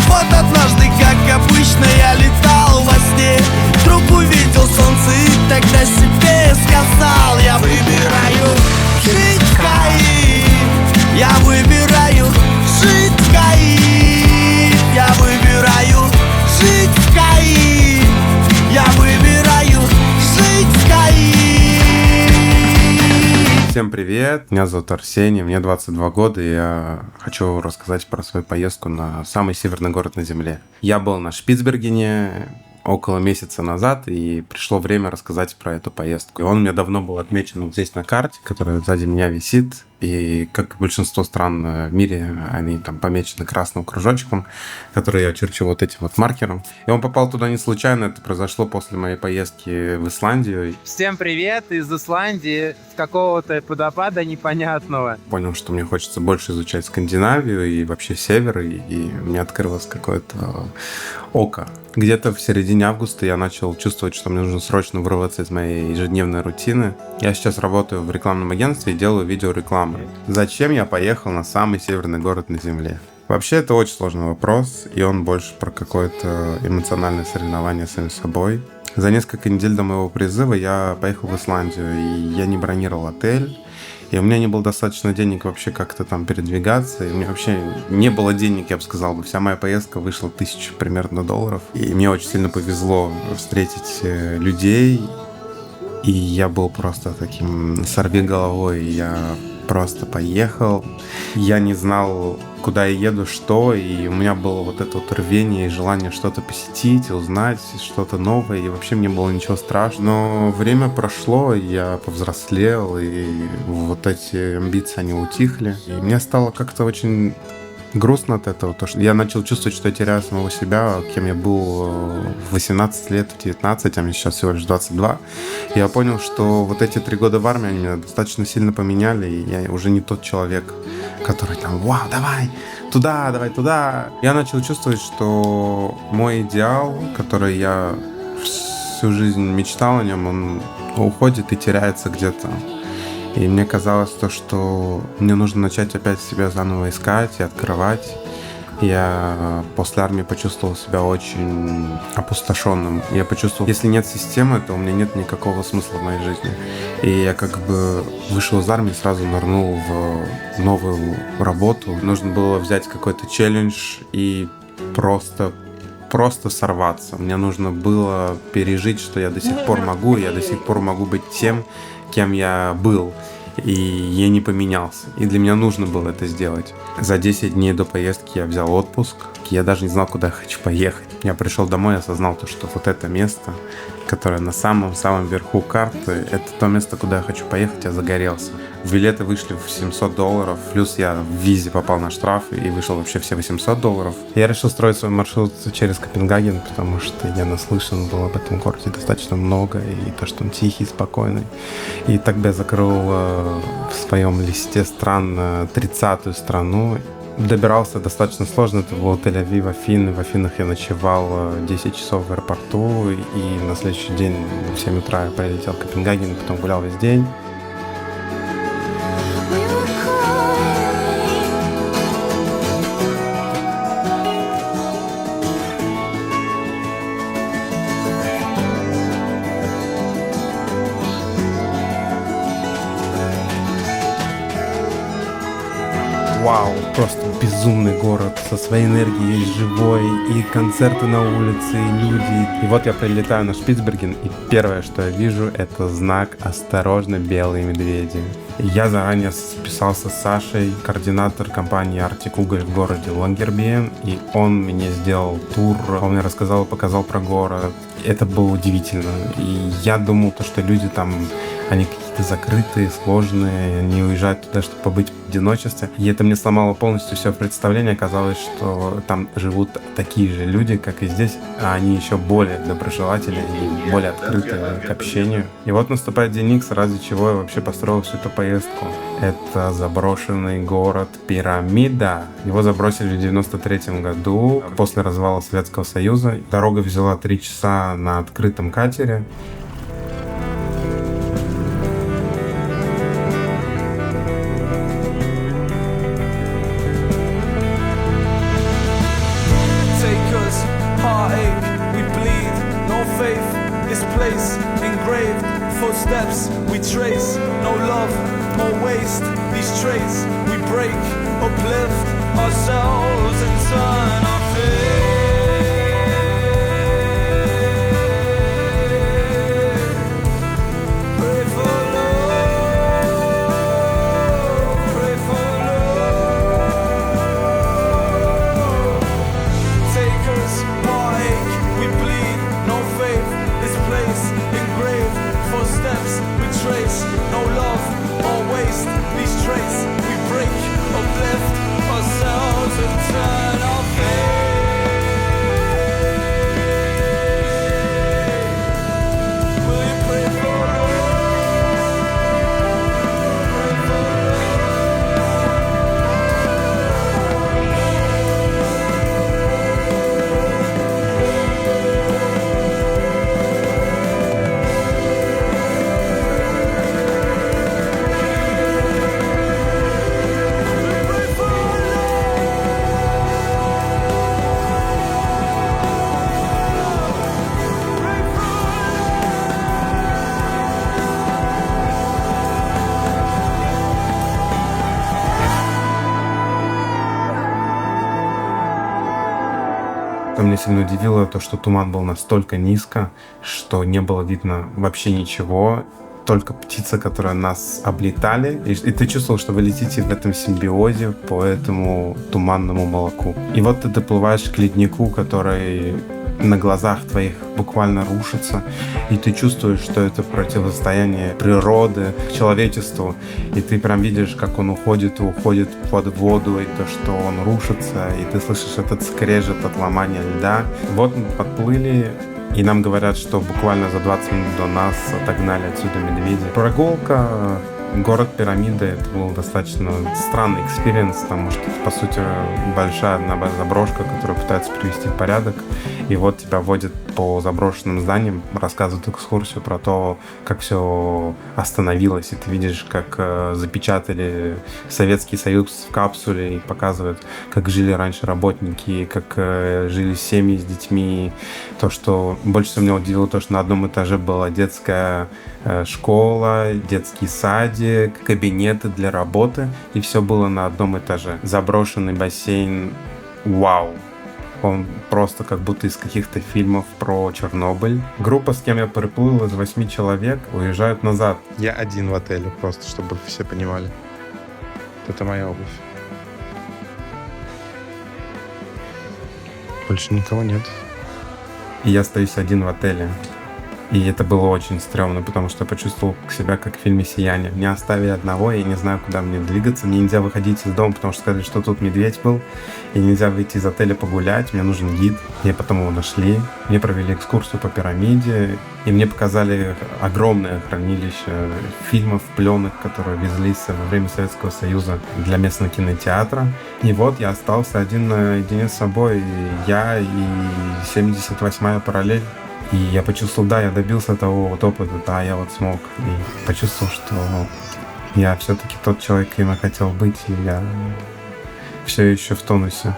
Вот однажды, как обычно, я летал во сне, вдруг увидел солнце и тогда себе сказал: я выбираю жить в Каире, я выбираю жить в Каире, я выбираю жить в Каире, я выбираю жить в Каире. Всем привет, меня зовут Арсений, мне 22 года, и я хочу рассказать про свою поездку на самый северный город на Земле. Я был на Шпицбергене около месяца назад, и пришло время рассказать про эту поездку. И он у меня давно был отмечен вот здесь на карте, которая сзади меня висит. И как большинство стран в мире, они там помечены красным кружочком, который я очерчу вот этим вот маркером. И он попал туда не случайно, это произошло после моей поездки в Исландию. Всем привет из Исландии, с какого-то водопада непонятного. Понял, что мне хочется больше изучать Скандинавию и вообще север, и у меня открылось какое-то око. Где-то в середине августа я начал чувствовать, что мне нужно срочно вырваться из моей ежедневной рутины. Я сейчас работаю в рекламном агентстве и делаю видеорекламу. Зачем я поехал на самый северный город на Земле? Вообще, это очень сложный вопрос, и он больше про какое-то эмоциональное соревнование с самим собой. За несколько недель до моего призыва я поехал в Исландию, и я не бронировал отель, и у меня не было достаточно денег вообще как-то там передвигаться, и у меня вообще не было денег, я бы сказал, вся моя поездка вышла 1000 примерно долларов, и мне очень сильно повезло встретить людей, и я был просто таким сорвиголовой, я просто поехал, я не знал, куда я еду, что, и у меня было вот это вот рвение и желание что-то посетить, узнать что-то новое, и вообще мне было ничего страшного. Но время прошло, я повзрослел, и вот эти амбиции, они утихли, и мне стало как-то очень грустно от этого, то что я начал чувствовать, что я теряю самого себя, кем я был в 18 лет, в 19, а мне сейчас всего лишь 22. И я понял, что вот эти 3 года в армии, они меня достаточно сильно поменяли, и я уже не тот человек, который там: вау, давай туда, давай туда. Я начал чувствовать, что мой идеал, который я всю жизнь мечтал о нем, он уходит и теряется где-то. И мне казалось то, что мне нужно начать опять себя заново искать и открывать. Я после армии почувствовал себя очень опустошенным. Я почувствовал, если нет системы, то у меня нет никакого смысла в моей жизни. И я как бы вышел из армии, сразу нырнул в новую работу. Нужно было взять какой-то челлендж и просто сорваться. Мне нужно было пережить, что я до сих пор могу, и я до сих пор могу быть тем, кем я был, и я не поменялся. И для меня нужно было это сделать. За 10 дней до поездки я взял отпуск. Я даже не знал, куда я хочу поехать. Я пришел домой и осознал то, что вот это место, которое на самом-самом верху карты, это то место, куда я хочу поехать, я загорелся. Билеты вышли в $700, плюс я в визе попал на штраф и вышел вообще все $800. Я решил строить свой маршрут через Копенгаген, потому что я наслышан был об этом городе достаточно много, и то, что он тихий, спокойный. И так бы я закрыл в своем листе стран 30-ю страну. Добирался достаточно сложно, это был Тель-Авив, Афины. В Афинах я ночевал 10 часов в аэропорту, и на следующий день в 7 утра я прилетел в Копенгаген, потом гулял весь день. Вау, просто безумный город со своей энергией, живой, и концерты на улице, и люди. И вот я прилетаю на Шпицберген, и первое, что я вижу, это знак «Осторожно, белые медведи». Я заранее списался с Сашей, координатор компании Arctic Уголь в городе Лонгербиен, и он мне сделал тур, он мне рассказал и показал про город. Это было удивительно. И я думал, что люди там, они какие-то закрытые, сложные, они уезжают туда, чтобы побыть в одиночестве. И это мне сломало полностью все представление. Оказалось, что там живут такие же люди, как и здесь, а они еще более доброжелательные и более открытые к общению. И вот наступает день Икс, ради чего я вообще построил всю эту поездку. Это заброшенный город Пирамида. Его забросили в 93 году, после развала Советского Союза. Дорога взяла 3 часа на открытом катере. this place engraved, footsteps we trace. No love, more waste, these traits we break, uplift ourselves and turn our fate. Pray for love, pray for love. Takers, heartache, we bleed, no faith, this place engraved, footsteps we trace. No love, more waste, these traits we break, uplift ourselves and turn our fate. Will you pray for Что меня сильно удивило, то, что туман был настолько низко, что не было видно вообще ничего, только птицы, которые нас облетали, и ты чувствовал, что вы летите в этом симбиозе по этому туманному молоку. И вот ты доплываешь к леднику, который на глазах твоих буквально рушится, и ты чувствуешь, что это противостояние природы к человечеству, и ты прям видишь, как он уходит и уходит под воду, и то, что он рушится, и ты слышишь этот скрежет от ломания льда. Вот мы подплыли, и нам говорят, что буквально за 20 минут до нас отогнали отсюда медведи. Прогулка, город Пирамида, это был достаточно странный экспириенс, потому что, по сути, большая одна заброшка, которую пытаются привести в порядок, и вот тебя водят по заброшенным зданиям, рассказывают экскурсию про то, как все остановилось, и ты видишь, как запечатали Советский Союз в капсуле, и показывают, как жили раньше работники, как жили семьи с детьми. То, что больше всего меня удивило, то, что на одном этаже была детская школа, детский садик, кабинеты для работы, и все было на одном этаже. Заброшенный бассейн, вау! Он просто как будто из каких-то фильмов про Чернобыль. Группа, с кем я приплыл, из 8 человек, уезжают назад. Я один в отеле, просто чтобы все понимали. Это моя обувь. Больше никого нет. И я остаюсь один в отеле. И это было очень стрёмно, потому что я почувствовал себя как в фильме «Сияние». Меня оставили одного, я не знаю, куда мне двигаться. Мне нельзя выходить из дома, потому что сказали, что тут медведь был. И нельзя выйти из отеля погулять, мне нужен гид. Мне потом его нашли. Мне провели экскурсию по пирамиде. И мне показали огромное хранилище фильмов, пленок, которые везлись во время Советского Союза для местного кинотеатра. И вот я остался один наедине с собой. Я и 78-я параллель. И я почувствовал, да, я добился того вот опыта, да, я вот смог. И почувствовал, что я все-таки тот человек, кем я хотел быть, и я все еще в тонусе.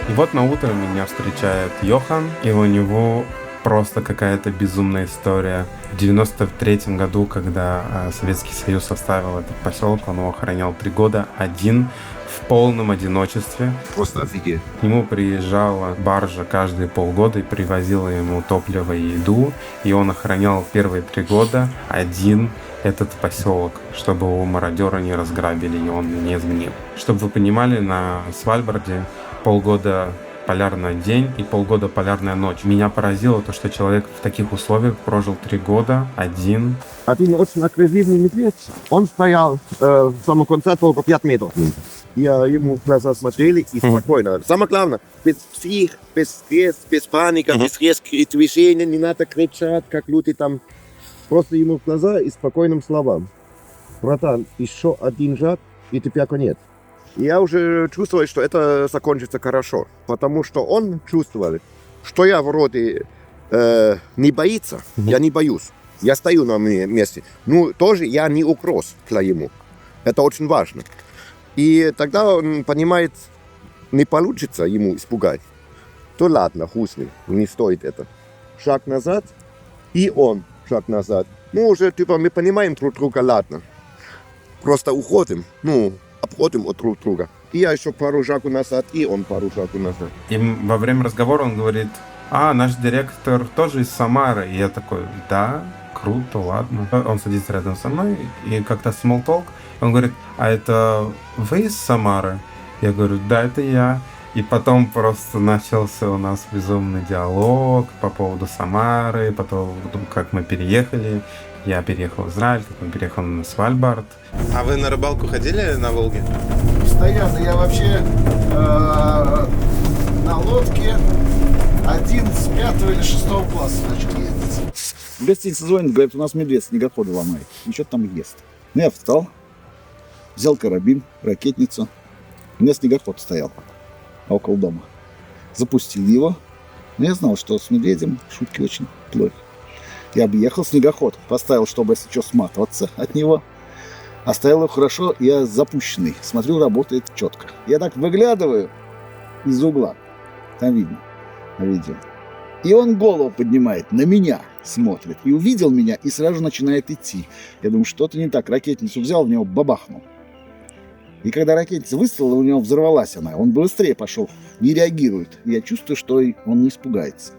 И вот на утро меня встречает Йохан, и у него просто какая-то безумная история. В 93-м году, когда Советский Союз оставил этот поселок, он его охранял 3 года один, в полном одиночестве. Просто офигеть. К нему приезжала баржа каждые полгода и привозила ему топливо и еду, и он охранял первые 3 года один этот поселок, чтобы его мародеры не разграбили, и он не изменил. Чтобы вы понимали, на Свальбарде полгода полярный день и полгода полярная ночь. Меня поразило то, что человек в таких условиях прожил 3 года один. Один очень агрессивный медведь. Он стоял в самом конце только 5 метров. Я ему в глаза смотрели и спокойно. Самое главное, без псих, без стресс, без паники, без резких движений, не надо кричать, как люди там. Просто ему в глаза и спокойным словам. Братан, еще один шаг, и тебя конец. Я уже чувствовал, что это закончится хорошо, потому что он чувствовал, что я вроде не боится, я не боюсь. Я стою на месте. Ну, тоже я не угроз для ему. Это очень важно. И тогда он понимает, не получится ему испугать, то ладно, хуй, не стоит это. Шаг назад, и он шаг назад. Ну, уже, типа, мы понимаем друг друга, ладно. Просто уходим, ну, обходим от друг друга. И я еще пару шагов назад, и он пару шагов назад. И во время разговора он говорит: наш директор тоже из Самары. И я такой: да, круто, ладно. Он садится рядом со мной, и как-то small talk. Он говорит: а это вы из Самары? Я говорю: да, это я. И потом просто начался у нас безумный диалог по поводу Самары, по поводу, как мы переехали. Я переехал в Израиль, как он переехал на Свальбард. А вы на рыбалку ходили на Волге? Постоянно. Я вообще на лодке 11, 5 или 6 класса начал ездить. В гостинице звонит, говорит, у нас медведь снегоходы ломает. И что-то там ест. Ну, я встал, взял карабин, ракетницу. У меня снегоход стоял около дома. Запустил его. Но я знал, что с медведем шутки очень плохи. Я объехал снегоход, поставил, чтобы, если что, сматываться от него. Оставил его хорошо, я запущенный. Смотрю, работает четко. Я так выглядываю из угла. Там видно на видео. И он голову поднимает, на меня смотрит. И увидел меня, и сразу начинает идти. Я думаю, что-то не так. Ракетницу взял, в него бабахнул. И когда ракетница выстрелила, у него взорвалась она. Он быстрее пошел, не реагирует. И я чувствую, что он не испугается.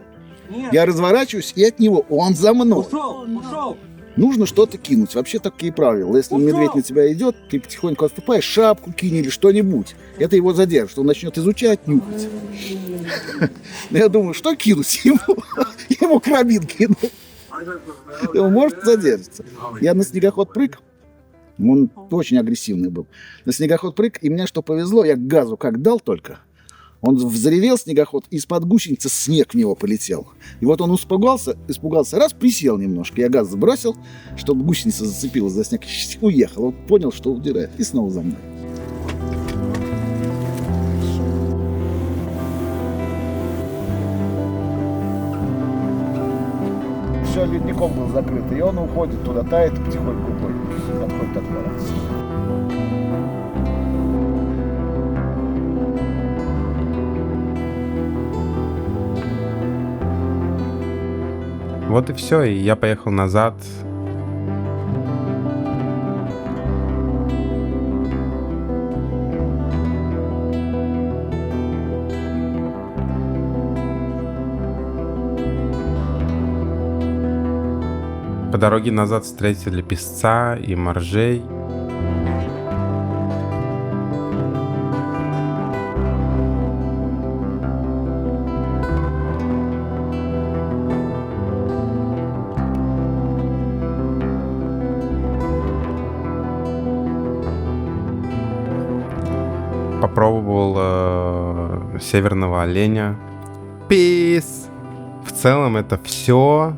Я разворачиваюсь, и от него он за мной. Ушел! Нужно что-то кинуть. Вообще такие правила. Если медведь на тебя идет, ты потихоньку отступаешь, шапку кинь или что-нибудь. Это его задержит. Он начнет изучать, нюхать. Я думаю, что кинуть ему? Ему карабин кинул. Он может задержаться. Я на снегоход прыг. Он очень агрессивный был. На снегоход прыг, и мне что повезло, я газу как дал только. Он взревел снегоход, и из-под гусеницы снег в него полетел. И вот он испугался, раз, присел немножко. Я газ сбросил, чтобы гусеница зацепилась за снег, уехал. Он понял, что удирает, и снова за мной. Все ледником был закрыт, и он уходит туда, тает, и потихоньку уходит, отходит от баланса. Вот и все, и я поехал назад. По дороге назад встретили песца и моржей. Попробовал северного оленя. Пис! В целом это все.